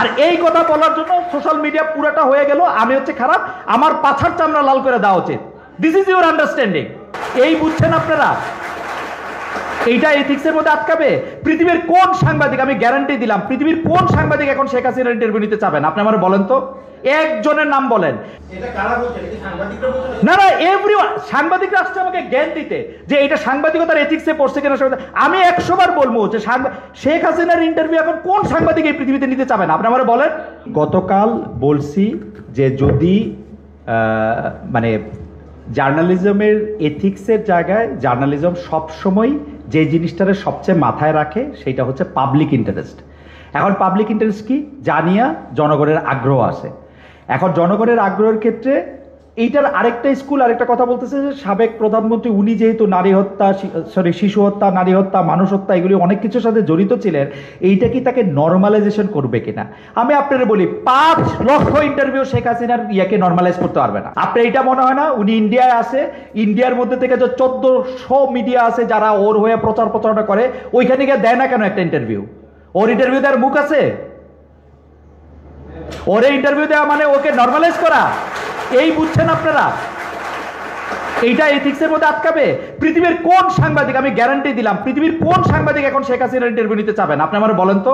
আর এই কথা বলার জন্য সোশ্যাল মিডিয়া পুরোটা হয়ে গেল আমি হচ্ছে খারাপ, আমার পাছার চামড়া লাল করে দেওয়া উচিত। This is your understanding. এই বুঝছেন আপনারা? এইটা এথিক্সের মধ্যে আটকাবে? পৃথিবীর কোন সাংবাদিক, আমি গ্যারান্টি দিলাম, পৃথিবীর কোন সাংবাদিক এখন শেখ হাসিনার ইন্টারভিউ নিতে চাবেন? আপনি আমার বলেন তো, একজনের নাম বলেন। না না, এভরিওয়ান। সাংবাদিকরা আসছে আমাকে জ্ঞান দিতে যে এটা সাংবাদিকতার এথিক্সে পড়ছে কিনা। আমি 100 বার বলবো যে শেখ হাসিনার ইন্টারভিউ এখন কোন সাংবাদিক এই পৃথিবীতে নিতে চাবেন? আপনি আমার বলেন। গতকাল বলছি যে যদি মানে জার্নালিজমের এথিক্সের জায়গায় জার্নালিজম সবসময় যে জিনিসটারে সবচেয়ে মাথায় রাখে সেটা হচ্ছে পাবলিক ইন্টারেস্ট। এখন পাবলিক ইন্টারেস্ট কি জানিয়া জনগণের আগ্রহ আছে। এখন জনগণের আগ্রহের ক্ষেত্রে এইটার আরেকটা স্কুল আরেকটা কথা বলতেছে যে সাবেক প্রধানমন্ত্রী উনি যেহেতু নারী হত্যা, শিশু হত্যা, নারী হত্যা, মানুষ হত্যা এগুলি অনেক কিছুর সাথে জড়িত ছিলেন, এইটা কি তাকে নর্মালাইজেশন করবে কিনা? আমি আপনারা বলি 5 লক্ষ ইন্টারভিউ শেখ হাসিনার ইয়াকে নর্মালাইজ করতে পারবে না। আপনার এটা মনে হয় না উনি ইন্ডিয়ায় আছে, ইন্ডিয়ার মধ্যে থেকে যে 1400 মিডিয়া আছে যারা ওর হয়ে প্রচারণা করে, ওইখানে গিয়ে দেয় না কেন একটা ইন্টারভিউ? ওর ইন্টারভিউ দেওয়ার মুখ আছে? ওরে ইন্টারভিউ দেওয়া মানে ওকে নর্মালাইজ করা? এই বুঝছেন আপনারা? এইটা এথিক্সের মধ্যে আটকাবে? পৃথিবীর কোন সাংবাদিক, আমি গ্যারান্টি দিলাম, পৃথিবীর কোন সাংবাদিক এখন শেখ হাসিনার ইন্টারভিউ নিতে চাবেন? আপনি আমার বলেন তো।